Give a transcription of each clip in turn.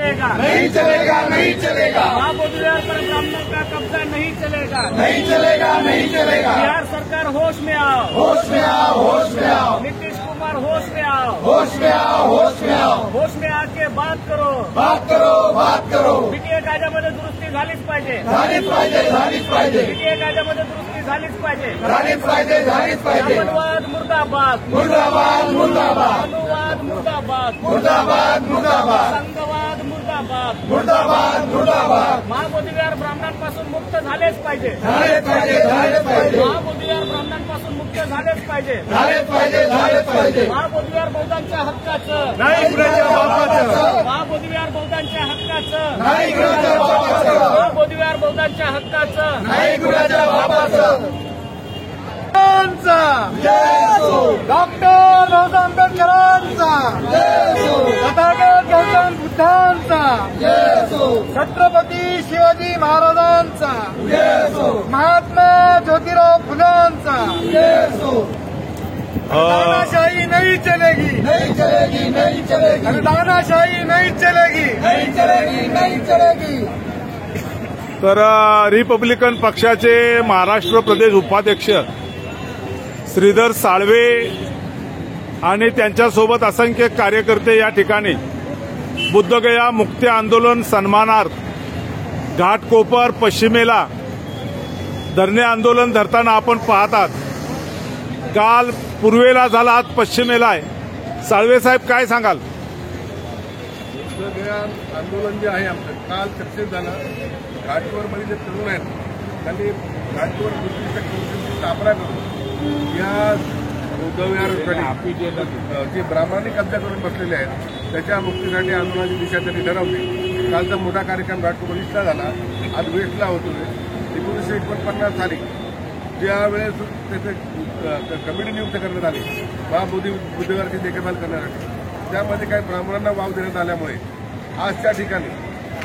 चलेगा, नहीं चलेगा, नहीं चलेगा। महाबोधिविहार पर ब्राह्मणों का कब्जा नहीं चलेगा, नहीं चलेगा, नहीं चलेगा। बिहार सरकार होश में आओ, होश में आओ, होश में आओ। नीतीश कुमार होश में आओ, होश में आओ, होश में आओ। होश में आके बात करो, बात करो, बात करो। बीटीए कायद्यामध्ये दुरुस्ती झालीच पाहिजे, झालीच पाहिजे, झालीच पाहिजे, बीटीए कायद्यामध्ये दुरुस्ती झालीच पाहिजे, झालीच पाहिजे, झालीच पाहिजे। ब्राह्मणवाद मुर्दाबाद, मुर्दाबाद, मुर्दाबाद, अनुवाद मुर्दाबाद, मुर्दाबाद, मुर्दाबाद, संघवाद मुर्दाबाद, मुर्दाबाद, मुर्दाबाद। महाबोधिविहार ब्राह्मणांपासून मुक्त झालेच पाहिजे, झालेच पाहिजे, झालेच पाहिजे, महाबोधिविहार ब्राह्मणांपासून मुक्त झालेच पाहिजे, झालेच पाहिजे, झालेच पाहिजे। महाबोधिविहार बौद्धांच्या हक्काचं, नाही कुणाच्या बापाचं, महाबोधिविहार बौद्धांच्या हक्काचं, नाही कुणाच्या बापाचं, महाबोधिविहार बौद्धांच्या हक्काचं, नाही कुणाच्या बापाचं। जय असो, डॉक्टर बाबासाहेब आंबेडकरांचा, जय असो, तथागत गौतम बुद्धांचा, जय असो, छत्रपती शिवाजी महाराजांचा, जय असो, महात्मा ज्योतिराव फुलेंचा। जय असो। तानाशाही नहीं चलेगी, नहीं चलेगी, नहीं चलेगी, तानाशाही नहीं चलेगी, नहीं चलेगी, नहीं चलेगी। तर रिपब्लिकन पक्षाचे महाराष्ट्र प्रदेश उपाध्यक्ष श्रीधर साळवे आणि त्यांच्यासोबत असंख्य कार्यकर्ते या ठिकाणी बुद्धगया मुक्ती आंदोलन सन्मानार्थ घाटकोपर पश्चिमेला धरणे आंदोलन धरताना आपण पाहतात। काल पूर्वेला झाला, आज पश्चिमेला आहे। साळवे साहेब काय सांगाल? बुद्धगया आंदोलन जे आहे आमचं काल सक्सेस झालं। घाटकोपरमध्ये जे तरुण आहेत त्यांनी घाटकोपर बुद्धिस्ट कमिशनची स्थापना करून या बुद्धविहारासाठी जे ब्राह्मणांनी कब्जा करून बसलेले आहेत त्याच्या मुक्तीसाठी आंदोलनाची दिशा त्यांनी ठरवली। कालचा मोठा कार्यक्रम घाटकोपर ईस्टला झाला, आज वेस्टला होतो। 1949 साली ज्या वेळेस त्याचे कमिटी नियुक्त करण्यात आली बुद्धविहाराची देखभाल करण्यासाठी, त्यामध्ये काही ब्राह्मणांना वाव देण्यात आल्यामुळे आज त्या ठिकाणी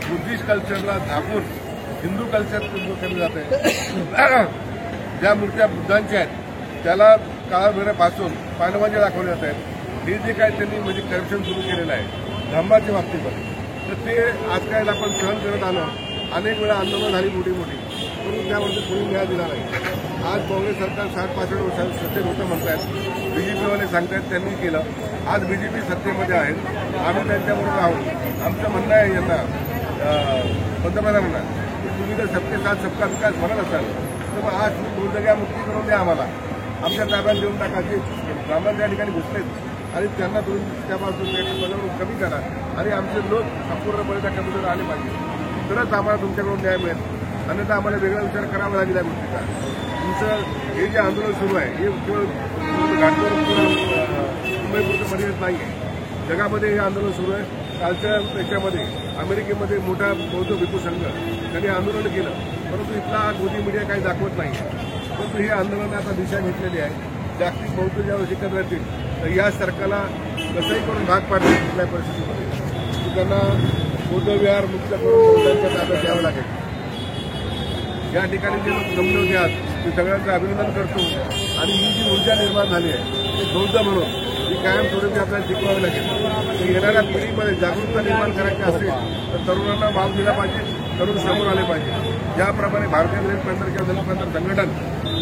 बुद्धिस्ट कल्चरला झाकून हिंदू कल्चर केलं जात आहे। ज्या मूर्त्या बुद्धांच्या आहेत त्याला काळाभैरापासून पानवाजे दाखवले जात आहेत। हे जे काय त्यांनी म्हणजे करप्शन सुरू केलेलं आहे धर्माच्या बाबतीमध्ये, तर ते आज काय आपण सहन करत आलो। अनेक वेळा आंदोलन झाली मोठी मोठी, म्हणून त्यामध्ये कोणी न्याय दिला नाही। आज काँग्रेस सरकार 60-65 वर्षांत सत्तेत होतं म्हणतायत, बीजेपीवाले सांगतायत त्यांनी केलं। आज बीजेपी सत्तेमध्ये आहे, आम्ही त्यांच्याबरोबर आहोत। आमचं म्हणणं आहे यांना पंतप्रधानांना, तुम्ही जर सबके साथ सबका विकास म्हणत असाल तर मग आज बुद्धगया मुक्ती करून द्या, आम्हाला आमच्या ताब्यात देऊन टाका। जे ब्राह्मण त्या ठिकाणी घुसलेत आणि त्यांना तुम्ही त्यापासून पदावरून कमी करा आणि आमचे लोक संपूर्णपणे त्या कमीवर आले पाहिजे, तरच आम्हाला तुमच्याकडून न्याय मिळेल। अन्यथा आम्हाला वेगळा विचार करावा लागेल या गोष्टीचा। तुमचं हे जे आंदोलन सुरू आहे हे केवळ घाटकोपर मुंबईपुरतं मर्यादित नाही आहे, जगामध्ये हे आंदोलन सुरू आहे। कालच्या याच्यामध्ये अमेरिकेमध्ये मोठा बौद्ध भिक्खू संघ त्यांनी आंदोलन केलं, परंतु इथला मोदी मीडिया काही दाखवत नाही। परंतु हे आंदोलन आता दिशा घेतलेली आहे। जागतिक बौद्ध ज्यावेळेस एकत्र येतील तर या सरकारला कसंही करून भाग पाडतील कुठल्या परिस्थितीमध्ये, की त्यांना बुद्धविहार मुक्त करून बौद्धांच्या ताब्यात द्यावं लागेल। या ठिकाणी जे लोक जमले होते आज ते सगळ्यांचं अभिनंदन करतो आणि ही जी ऊर्जा निर्माण झाली आहे ती बौद्ध म्हणून ही कायम थोडीशी आपल्याला टिकवावी लागेल। तर येणाऱ्या पिढीमध्ये जागरूकता निर्माण करायची असेल तर तरुणांना वाव दिला पाहिजे, तरुण समोर आले पाहिजे। ज्याप्रमाणे भारतीय दलित पंथ किंवा दलित पंथ संघटन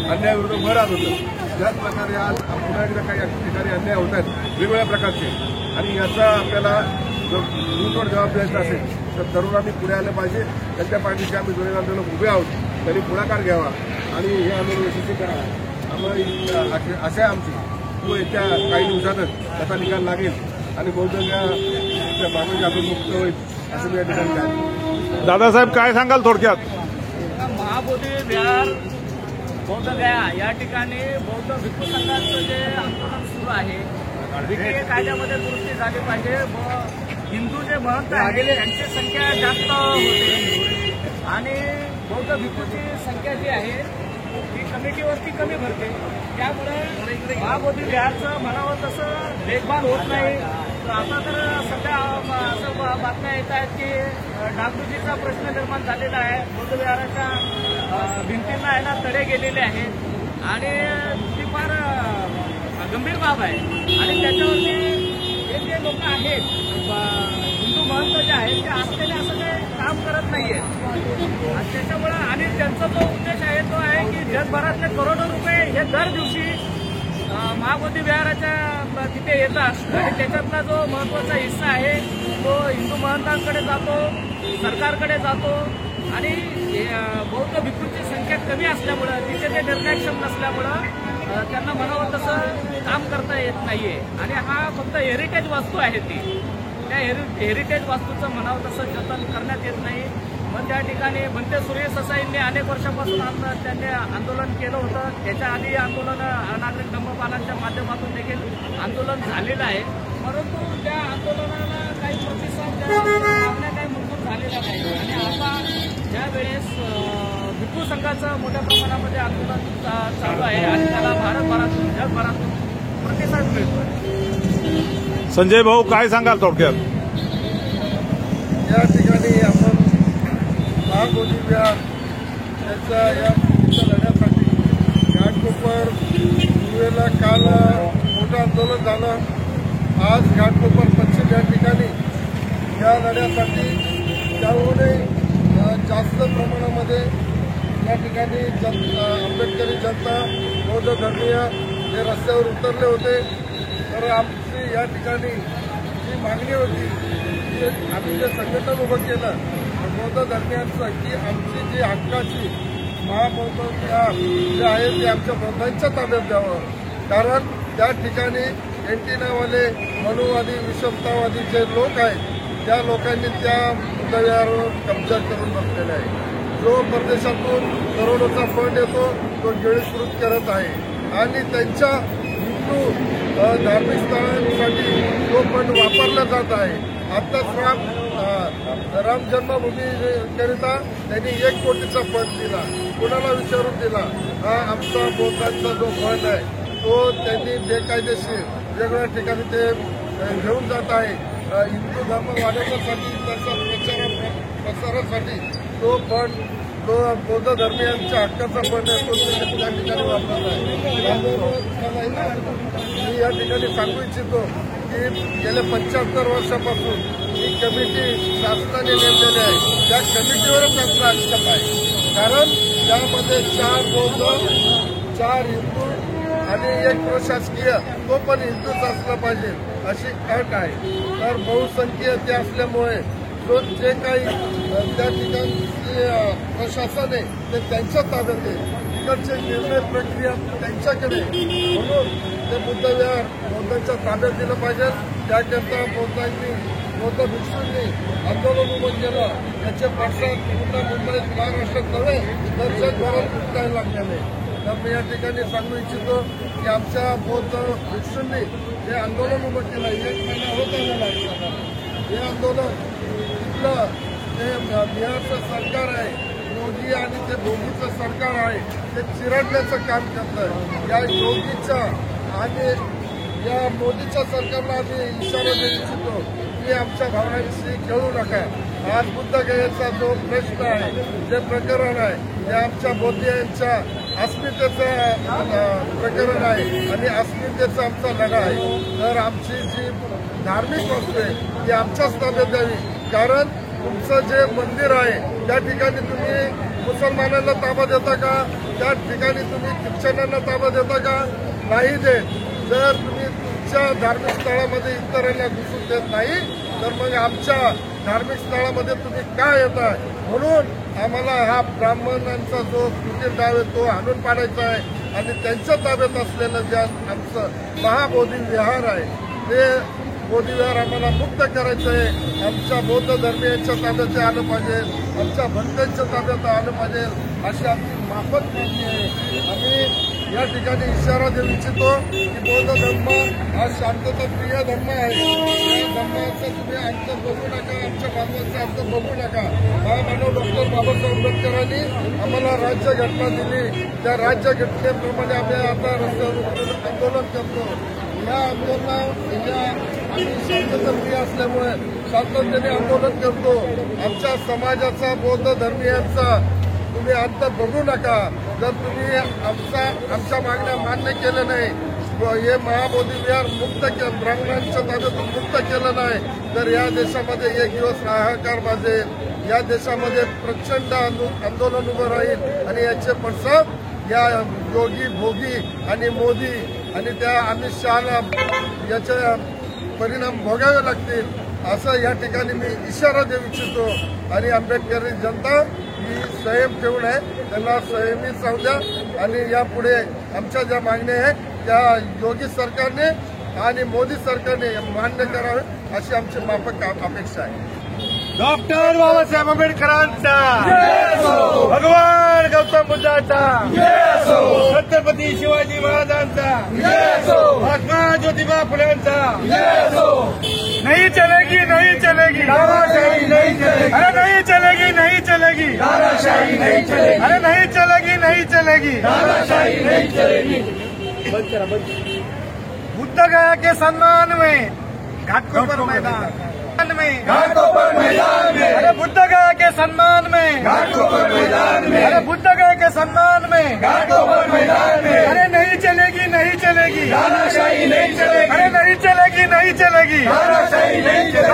अन्यायाविरुद्ध उभं राहत होतं, त्याच प्रकारे आज पुन्हा एकदा काही ठिकाणी अन्याय होत आहेत वेगवेगळ्या प्रकारचे, आणि याचा आपल्याला जर दूरवर जबाब द्यायचा असेल तर तरुणांनी पुढे आलं पाहिजे। त्यांच्या पाठीशी आम्ही दोन्ही आंदोलन उभे आहोत, त्यांनी पुढाकार घ्यावा आणि हे आंदोलन यशस्वी करावं। आम्हाला आशा आमची तो येत्या काही दिवसातच त्याचा निकाल लागेल आणि बौद्धगया मागणी आपण मुक्त होईल असं मी या ठिकाणी आहे। दादासाहेब काय सांगाल थोडक्यात? महाबोधिविहार बौद्धगया या ठिकाणी बौद्ध भिक्खू संघाचं जे आंदोलन सुरू आहे, बीटीए कायद्यामध्ये दुरुस्ती झाली पाहिजे व हिंदू जे महंत आहेत त्यांची संख्या जास्त होते आणि बौद्ध भिक्खूची संख्या जी आहे ती कमिटीवरती कमी भरते, त्यामुळे महाबोधिविहारचं म्हणावं तसं देखभाल होत नाही। तर आता तर सध्या असं बातम्या येत आहेत की डागडुजीचा प्रश्न निर्माण झालेला आहे, बुद्धविहाराच्या भिंतींना आहे ना तडे गेलेले आहेत आणि ती फार गंभीर बाब आहे। आणि त्याच्यावरती हे जे लोक आहेत हिंदू महंत जे आहेत ते त्यांचा जो उद्देश आहे तो आहे की जगभरातले करोडो रुपये हे दर दिवशी महाबोधी विहाराच्या तिथे येतात आणि त्याच्यातला जो महत्वाचा हिस्सा आहे तो हिंदू महंतांकडे जातो, सरकारकडे जातो आणि बौद्ध भिक्खूंची संख्या कमी असल्यामुळं तिथे ते निर्णयक्षम नसल्यामुळं त्यांना म्हणावं तसं काम करता येत नाहीये आणि हा फक्त हेरिटेज वास्तू आहे ती. त्या हेरिटेज वास्तूचं म्हणावं तसं जतन करण्यात येत नाही. मग त्या ठिकाणी बनते सूर्य ससाईंनी अनेक वर्षापासून त्यांनी आंदोलन केलं होतं. त्याच्या आधी आंदोलन नागरिक धम्मपालांच्या माध्यमातून देखील आंदोलन झालेलं आहे. परंतु त्या आंदोलनाला काही प्रतिसाद मागण्या काही मंजूर झालेल्या नाही आणि आता ज्यावेळेस भिक्खू संघाचं मोठ्या प्रमाणामध्ये आंदोलन चालू आहे आणि त्याला भारतभरातून जगभरातून प्रतिसाद मिळतोय. संजय भाऊ काय सांगाल थोडक्यात? या ठिकाणी आपण महाबोधी विहार याच्या या लढ्यासाठी घाटकोपर पूर्वेला काल मोठं आंदोलन झालं. आज घाटकोपर पश्चिम या ठिकाणी या लढ्यासाठी त्याहूनही जास्त प्रमाणामध्ये या ठिकाणी आंबेडकरी जनता बौद्ध धर्मीय हे रस्त्यावर उतरले होते. तर आमची या ठिकाणी जी मागणी होती की आम्ही जे संघटन उभं केलं बौद्ध धर्मियांचं की आमची जी हक्काची महाबौद्ध विहार जे आहे ते आमच्या बौद्धांच्या ताब्यात द्यावं. कारण त्या ठिकाणी एंटिनावाले मनुवादी विषमतावादी जे लोक आहेत त्या लोकांनी त्या बौद्ध विहारावर कब्जा करून बसलेला आहे. जो परदेशातून करोडोचा फंड येतो तो गिळीकृत करत आहे आणि त्यांच्या हिंदू धार्मिक स्थळांसाठी तो फंड वापरला जात आहे. आताच राम जन्मभूमीकरिता त्यांनी 1 कोटीचा फंड दिला. कुणाला विचारून दिला? हा आमचा बौद्धांचा जो फंड आहे तो त्यांनी बेकायदेशीर वेगवेगळ्या ठिकाणी ते घेऊन जात आहे. हिंदू धर्म वाढवण्यासाठी त्याचा प्रसारासाठी तो फंड जो बौद्ध धर्मियांच्या हक्काचा फंड आहे तो त्या ठिकाणी वापरला आहे. मी या ठिकाणी सांगू इच्छितो की गेल्या 75 वर्षापासून ही कमिटी शासनाने नेमलेली आहे. त्या कमिटीवरच त्यांचा आक्षेप आहे. कारण त्यामध्ये 4 बौद्ध 4 हिंदू आणि 1 प्रशासकीय तो पण हिंदूच असला पाहिजे अशी अट आहे. तर बहुसंख्यीय ते असल्यामुळे जे काही त्या ठिकाणी प्रशासन आहे ते त्यांच्या ताब्यात आहे. तिकडचे निर्णय प्रक्रिया त्यांच्याकडे म्हणून ते बुद्ध विहार बौद्धांच्या ताब्यात दिलं पाहिजे. त्याकरता बौद्ध भिक्षूंनी आंदोलन उभं केलं. त्याचे पडसाद पूर्ण मुंबईत महाराष्ट्रात नव्हे तर जगभरात उठवायला लागलेले. तर मी या ठिकाणी सांगू इच्छितो की आमच्या बौद्ध भिक्षूंनी जे आंदोलन उभं केलं 1 महिना होत आलेला आहे. हे आंदोलन तिथलं जे बिहारचं सरकार आहे योगी आणि ते योगीचं सरकार आहे ते चिरडण्याचं काम करतं. या योगीच्या आणि या मोदीच्या सरकारला आम्ही इशारा देऊ इच्छितो की आमच्या भावनांशी खेळू नका. आज बुद्धगयेचा जो प्रश्न आहे जे प्रकरण आहे ते आमच्या बौद्धियांच्या अस्मितेचं प्रकरण आहे आणि अस्मितेचा आमचा लढा आहे. तर आमची जी धार्मिक वस्तू आहे ती आमच्याच ताब्यात द्यावी. कारण तुमचं जे मंदिर आहे त्या ठिकाणी तुम्ही मुसलमानांना ताबा देता का? त्या ठिकाणी तुम्ही ख्रिश्चनांना ताबा देता का? नाही देत. जर तुम्ही तुमच्या धार्मिक स्थळामध्ये इतरांना घुसून देत नाही तर मग आमच्या धार्मिक स्थळामध्ये तुम्ही का येताय? म्हणून आम्हाला हा ब्राह्मणांचा जो कुटीर डाव आहे तो हाणून पाडायचा आहे आणि त्यांच्या ताब्यात असलेलं जे आमचं महाबोधी विहार आहे ते बोधी विहार आम्हाला मुक्त करायचं आहे. आमच्या बौद्ध धर्मीयांच्या ताब्यात आलं पाहिजे, आमच्या भक्तांच्या ताब्यात आलं पाहिजे अशी आमची माफक मागणी आहे. आम्ही या ठिकाणी इशारा देऊ इच्छितो की बौद्ध धर्म हा शांतताप्रिय धर्म आहे. या धर्माचा तुम्ही अंत बघू नका, आमच्या धर्माचा अंत बघू नका. महामानव डॉक्टर बाबासाहेब आंबेडकरांनी आम्हाला राज्यघटना दिली. त्या राज्यघटनेप्रमाणे आम्ही आता रस्त्यावर आंदोलन करतो. या आंदोलनात आम्ही शांतताप्रिय असल्यामुळे शांततेने आंदोलन करतो. आमच्या समाजाचा बौद्ध धर्मीयांचा तुम्ही अंत बघू नका. जर तुम्ही आमच्या मागण्या मान्य केल्या नाही, हे महाबोधी विहार मुक्त ब्राह्मणांच्या ताब्यातून मुक्त केलं नाही तर या देशामध्ये एक दिवस हाहाकार माजेल. या देशामध्ये प्रचंड आंदोलन उभं राहील आणि याचे पडसाद या योगी भोगी आणि मोदी आणि त्या अमित शहाला याचे परिणाम भोगावे लागतील असं या ठिकाणी मी इशारा देऊ इच्छितो. आणि आंबेडकरी जनता ही संयम ठेवून आहे, त्यांना संयमित राहू द्या आणि यापुढे आमच्या ज्या मागण्या आहेत त्या योगी सरकारने आणि मोदी सरकारने मान्य करावे अशी आमची माफक अपेक्षा आहे. डॉक्टर बाबासाहेब आंबेडकरांचा, भगवान गौतम बुद्धाचा, छत्रपती शिवाजी महाराजांचा, महात्मा ज्योतिबा फुलेंचा. नहीं चलेगी, नहीं चलेगी, तानाशाही नहीं चलेगी, अरे नहीं चलेगी, नहीं चलेगी, तानाशाही नहीं चलेगी, अरे नहीं चलेगी, नहीं चलेगी. तानाशाही नहीं चलेगी. बुद्ध गया के सम्मान में घाटों पर मैदान में, घाटों पर मैदान में, अरे बुद्ध गया के सम्मान में, घाटों पर मैदान में, अरे बुद्ध गया के सम्मान में, घाटों पर मैदान में, अरे नहीं चलेगी, नहीं चलेगी, तानाशाही नहीं चलेगी, अरे नहीं चलेगी, नहीं चलेगी, तानाशाही नहीं चलेगी.